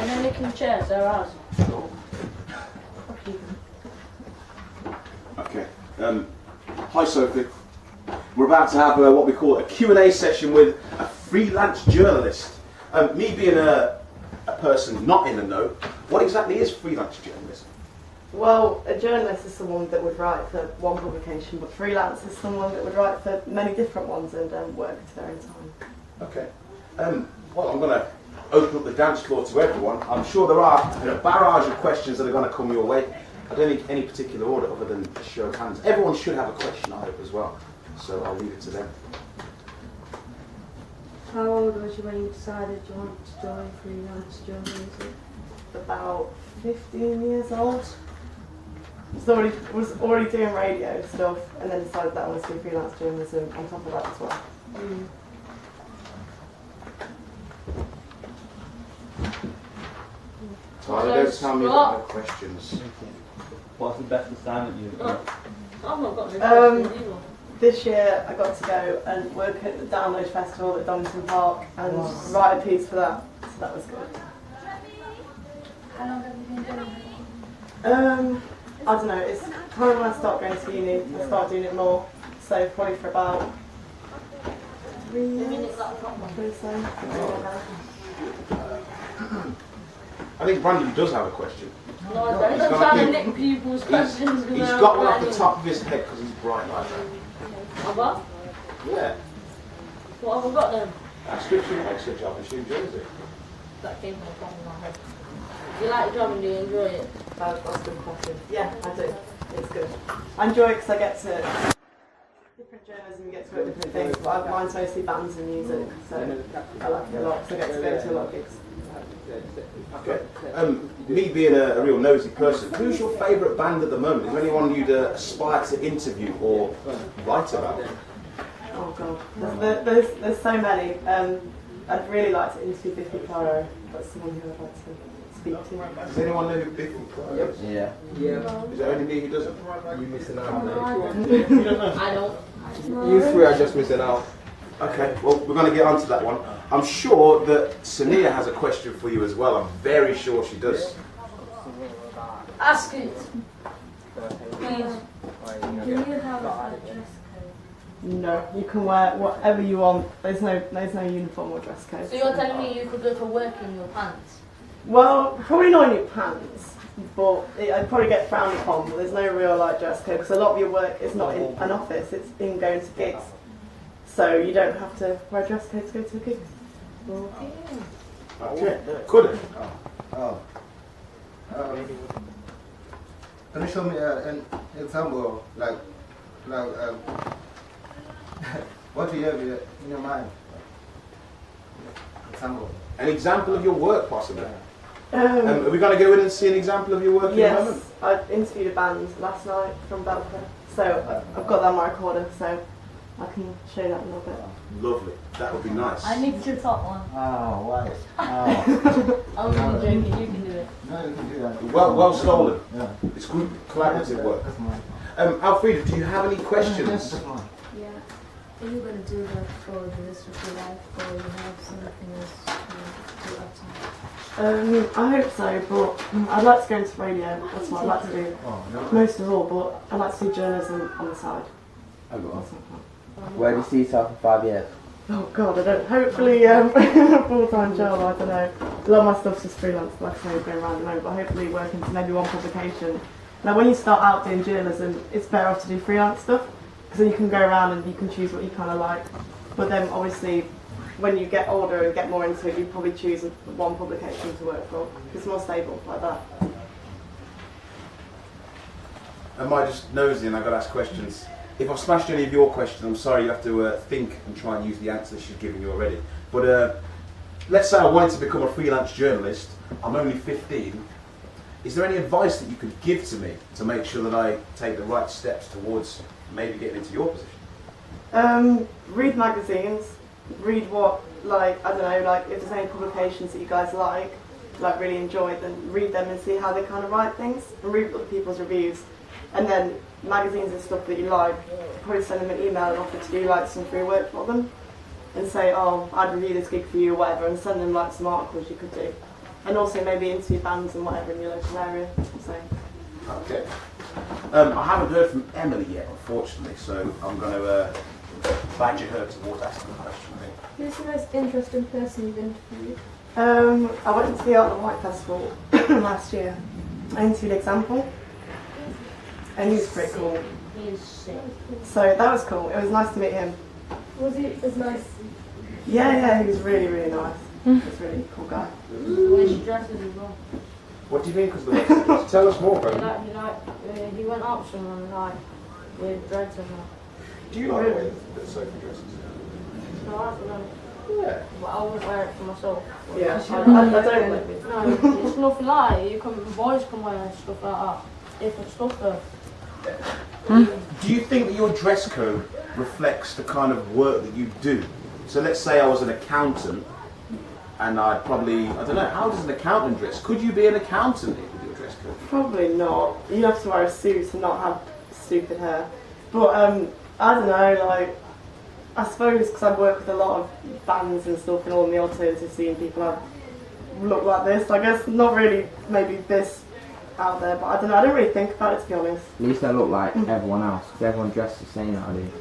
And then licking chairs, they're ours. Okay. Hi Sophie. We're about to have what we call a Q&A session with a freelance journalist. Me being a person not in the know, what exactly is freelance journalism? Well, a journalist is someone that would write for one publication, but freelance is someone that would write for many different ones and work to their own time. Okay. Well, I'm going to open up the dance floor to everyone. I'm sure there are a barrage of questions that are going to come your way. I don't think any particular order other than a show of hands. Everyone should have a question, I hope, as well. So I'll leave it to them. How old was you when you decided you wanted to join freelance journalism? About 15 years old. Was already doing radio stuff, and then decided that I wanted to do freelance journalism on top of that as well. Tyler, don't tell me about no questions. What's the best assignment you've done? I've not got any questions either. This year I got to go and work at the Download Festival at Donington Park and write a piece for that, so that was good. How long have you been doing it? I don't know, it's kind of when I start going to uni, I start doing it more, so probably for about 3 years, so. I think Brandon does have a question. No, I don't. I'm trying to nick people's questions. He's got one off the top of his head because he's bright like that. Have I? Yeah. What have I got then? Description makes your job and she enjoys it. That came from the top of my head. Do you like your job and do you enjoy it? That's a good question. Yeah, I do. It's good. I enjoy it because I get to different journalism, you get to work with different things, but mine's mostly bands and music, so I like it a lot, so I get to go to a lot of gigs. Okay. Me being a real nosy person, who's your favourite band at the moment? Is there anyone you'd aspire to interview or write about? Oh god, there's so many. I'd really like to interview Biffy Clyro. That's someone who I'd like to speak to. Does anyone know who Biffy Clyro is? Yeah. Is there only me who doesn't? You're missing out. I don't. You three are just missing out. Okay, well, we're going to get onto that one. I'm sure that Sania has a question for you as well. I'm very sure she does. Ask it. Please. Do you have a dress code? No, you can wear whatever you want. There's no uniform or dress code. So you're telling me you could go to work in your pants? Well, probably not in your pants, but I'd probably get frowned upon. But there's no real dress code because a lot of your work is not in an office; it's in going to gigs. So you don't have to wear a dress code to go to a gig. Okay. Could it? Can you show me an example, like what do you have in your mind? Example. An example of your work, possibly. Are we going to go in and see an example of your work in a moment? Yes, I interviewed a band last night from Belfast, so I've got that on my recorder, so I can show you that a little bit. Lovely. That would be nice. I need your top one. Oh, why? Oh. I'm only joking, you can do it. No, you can do that. Well stolen. Yeah. It's group collaborative work. That's mine. Alfreda, do you have any questions? That's mine. Yeah. Are you going to do that for the rest of your life, or you have something else to do outside? I hope so, but I'd like to go into radio. That's what I'd like to do most of all, but I'd like to do journalism on the side. Where do you see yourself in 5 years? Oh god, I don't. Hopefully, a full-time job. I don't know. A lot of my stuff's just freelance, like I say, going around the moment. But hopefully, working to maybe one publication. Now, when you start out doing journalism, it's better off to do freelance stuff because then you can go around and you can choose what you kind of like. But then, obviously, when you get older and get more into it, you probably choose one publication to work for. It's more stable like that. Am I just nosy and I've got to ask questions? If I've smashed any of your questions, I'm sorry, you have to think and try and use the answers she's given you already. But let's say I wanted to become a freelance journalist, I'm only 15. Is there any advice that you could give to me to make sure that I take the right steps towards maybe getting into your position? Read magazines, read what, I don't know, if there's any publications that you guys like really enjoy, then read them and see how they kind of write things, and read other people's reviews. And then magazines and stuff that you like, probably send them an email and offer to do some free work for them, and say, oh, I'd review this gig for you or whatever, and send them some articles you could do. and also maybe interview bands and whatever in your local area. So. Okay. I haven't heard from Emily yet, unfortunately, so I'm going to badger her towards asking the question. Who's the most interesting person you've interviewed? I went to the Art and White Festival last year. I interviewed Example, and he was pretty cool. He's sick. So that was cool. It was nice to meet him. Was he as nice? Yeah, he was really, really nice. He was a really cool guy. The way she dresses as well. What do you mean? Because tell us more, bro. He went up to someone with dreads and that. Do you like the way that Sophie dresses? No, I don't know. Yeah. But I wouldn't wear it for myself. Yeah, I I don't don't like it. No, it's nothing like it. Boys can wear stuff like that. Different stuff though. Do you think that your dress code reflects the kind of work that you do? So let's say I was an accountant, and I'd probably, I don't know, how does an accountant dress? Could you be an accountant with your dress code? Probably not. You have to wear a suit and not have stupid hair. But I don't know, like, I suppose because I work with a lot of bands and stuff and all in the alternative scene, people have look like this. I guess not really maybe this out there, but I don't know, I don't really think about it, to be honest. At least I look like everyone else, because everyone dresses the same nowadays.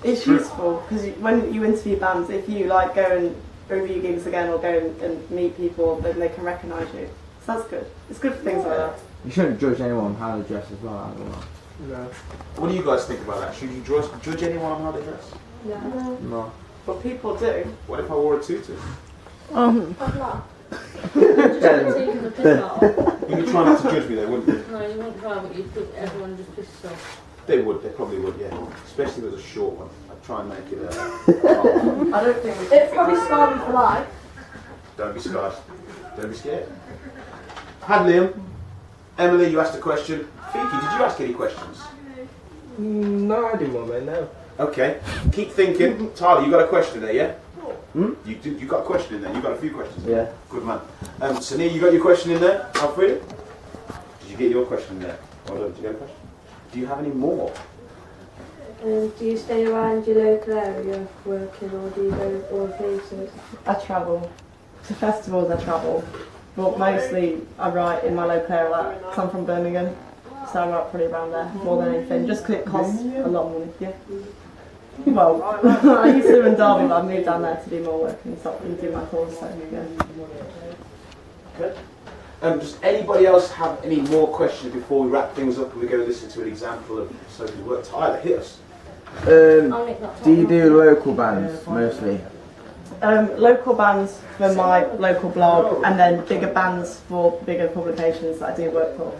It's useful because when you interview bands, if you like go and review gigs again or go and meet people, then they can recognise you. So that's good. It's good for things like that. You shouldn't judge anyone on how they dress as well, I don't know. No. What do you guys think about that? Should you judge anyone on how they dress? No. But people do. What if I wore a tutu? Taking the piss out of. You'd try not to judge me though, wouldn't you? No, you wouldn't try, but you'd think everyone just piss off. They would, they probably would, yeah. Especially if it was a short one. I'd try and make it I don't think It'd probably scar me for life. Don't be scared. Don't be scared. Hadliam, Emily, you asked a question. Fiki, did you ask any questions? No, at the moment, no. Okay, keep thinking. Tyler, you got a question there, yeah? You got a question in there. You got a few questions. Yeah. Good man. Sunil, you got your question in there. Alfred, did you get your question in there? Well done. Did you get a question? Do you have any more? Do you stay around your local area working, or do you go all places? I travel. To festivals I travel, but mostly I write in my local area, because I'm from Birmingham, so I write pretty around there more than anything, just because it costs a lot of money. Yeah. Well, I used to live in Derby, but I moved down there to do more work and stop and do my course, so yeah. Good. Does anybody else have any more questions before we wrap things up and we go listen to an example of Sophie's work? Tyler, hit us. Do you do local bands mostly? Local bands for my local blog, and then bigger bands for bigger publications that I do work for.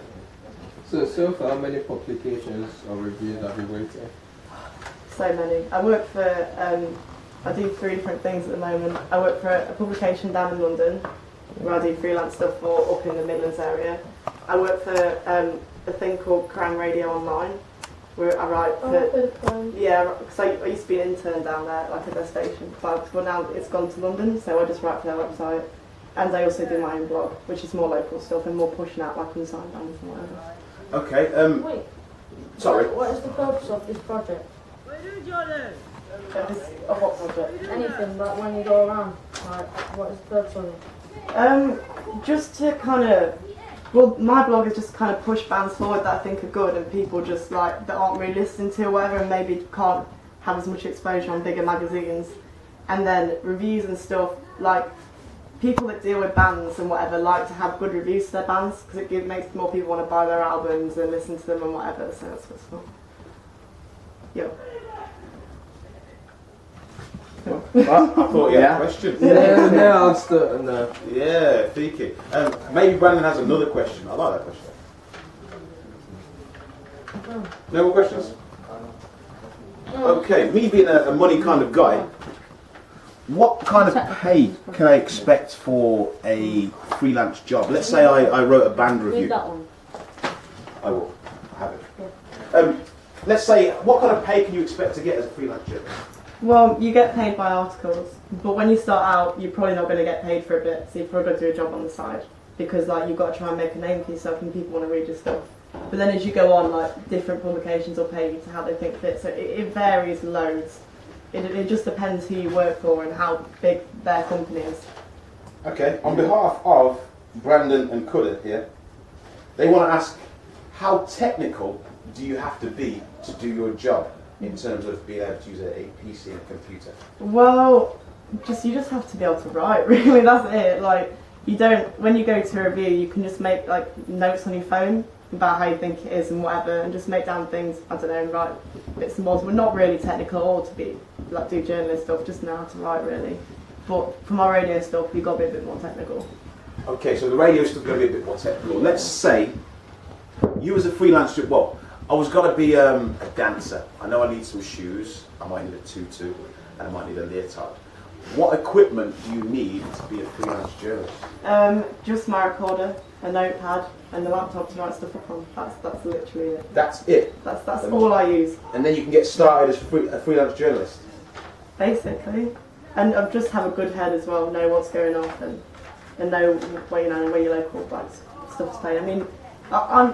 So far, how many publications or reviews have you worked on? So many. I work for, I do 3 different things at the moment. I work for a publication down in London, where I do freelance stuff for up in the Midlands area. I work for a thing called Crime Radio Online, where I write for, yeah, because I used to be an intern down there, like at their station, but now it's gone to London, so I just write for their website. And I also do my own blog, which is more local stuff and more pushing out like unsigned bands and whatever. Okay, Wait. sorry. What is the purpose of this project? Of what project? Anything, but when you go around, like, what is the purpose of it? Just to kind of, well, my blog is just kind of push bands forward that I think are good and people just like that aren't really listening to or whatever, and maybe can't have as much exposure on bigger magazines. And then reviews and stuff, like people that deal with bands and whatever like to have good reviews to their bands because it makes more people want to buy their albums and listen to them and whatever. So that's what's fun. Yep. I thought you had a question. No, I'm still no. Yeah, Fiki. Maybe Brandon has another question. I like that question. No more questions? Okay, me being a money kind of guy, what kind of pay can I expect for a freelance job? Let's say I wrote a band Read review. that one. I will. I have it. Let's say, what kind of pay can you expect to get as a freelance job? Well, you get paid by articles, but when you start out, you're probably not going to get paid for a bit, so you've probably got to do a job on the side, because like you've got to try and make a name for yourself and people want to read your stuff. But then as you go on, like different publications will pay you to how they think fit, so it varies loads. It just depends who you work for and how big their company is. Okay, on behalf of Brandon and Cuda here, they want to ask, how technical do you have to be to do your job in terms of being able to use a PC and a computer? Well, you just have to be able to write, really, that's it. Like, you don't, when you go to a review, you can just make like notes on your phone about how you think it is and whatever, and just make down things, I don't know, and write bits and bobs. We're not really technical or to be, like, do journalist stuff, just know how to write, really. But from our radio stuff, you've got to be a bit more technical. Okay, so the radio stuff is going to be a bit more technical. Let's say you as a freelance, well, I was going to be a dancer. I know I need some shoes, I might need a tutu, and I might need a leotard. What equipment do you need to be a freelance journalist? Just my recorder, a notepad, and the laptop to write stuff up on. That's literally it. That's it? That's all I use. And then you can get started as a freelance journalist? Basically. And I just have a good head as well, know what's going on, and know where, where your local stuff's playing. I mean,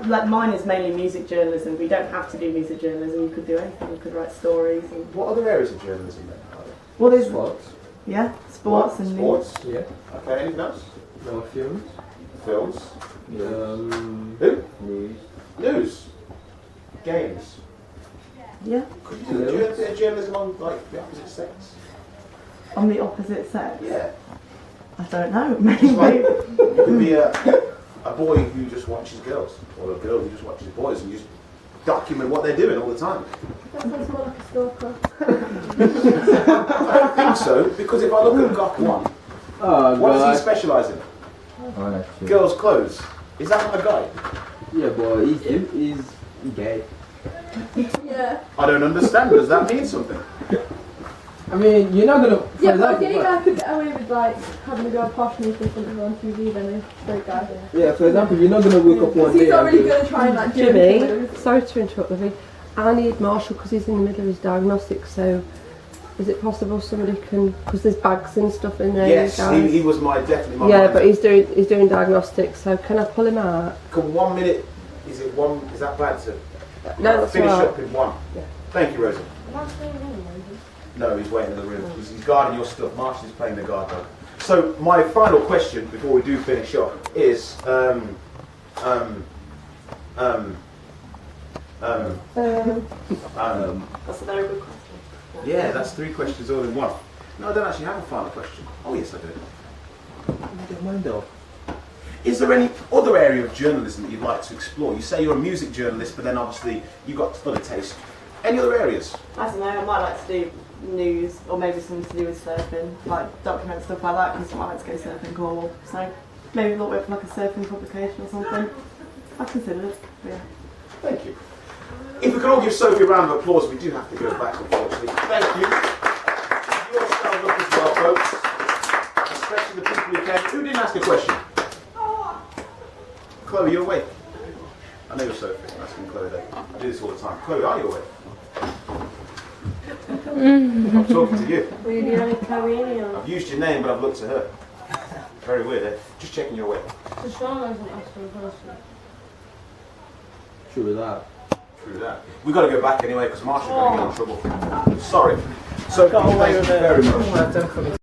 like, mine is mainly music journalism. We don't have to do music journalism. You could do anything. You could write stories. And what other areas of journalism then are there? Well, there's Sports. yeah, sports and news. Sports. Yeah. Okay. Anything else? No films. Films. News. News. Games. Yeah, Could you do a bit of journalism on like the opposite sex? on the opposite sex. Yeah. I don't know. Just like, Maybe. you could be a boy who just watches girls, or a girl who just watches boys, and you just document what they're doing all the time. That sounds more like a stalker. I don't think so, because if I look at Gok 1, Oh, what does God. he specialise in? Oh, that's true. Girls' clothes. Is that my guy? Yeah, but he's gay. Yeah. I don't understand. Does that mean something? I mean, you're not gonna. For Yeah, but a example, gay guy could get away with like having a girl posh and in front of her on TV than a straight guy. yeah, for example, you're not gonna wake up one Because he's day. not and really go, going to try and like Jimmy, sorry to interrupt, Livy. I need Marshall because he's in the middle of his diagnostics, so is it possible somebody can, because there's bags and stuff in there, Yes, guys? he was definitely my Yeah, mind. but he's doing diagnostics, so can I pull him out? Can 1 minute, is that bad to No, that's finish all right. up in one? Yeah. Thank you, Rosie. No, he's waiting in the room. He's guarding your stuff. Marshall's playing the guard dog. So my final question before we do finish up is That's a very good question. yeah, that's 3 questions all in one. No, I don't actually have a final question. Oh yes, I do. I don't mind though. Is there any other area of journalism that you'd like to explore? You say you're a music journalist, but then obviously you've got other taste. Any other areas? I don't know, I might like to do news or maybe something to do with surfing, like document stuff like that, because I like to go surfing in Cornwall. So maybe a little bit for like a surfing publication or something. I've considered it, yeah. Thank you. If we can all give Sophie a round of applause, we do have to go back, unfortunately. Thank you. You're stand up as well, folks. Especially the people who came. Who didn't ask a question? Chloe, you're awake. I know you're Sophie. I'm asking Chloe that. I do this all the time. Chloe, are you awake? I'm talking to you. Well, you only Chloe or I've used your name, but I've looked at her. Very weird, eh? Just checking you're awake. so Sean hasn't asked for a person. True that. True that. We've got to go back anyway because Marshall's going to get in trouble. Sorry. So, thank you very much.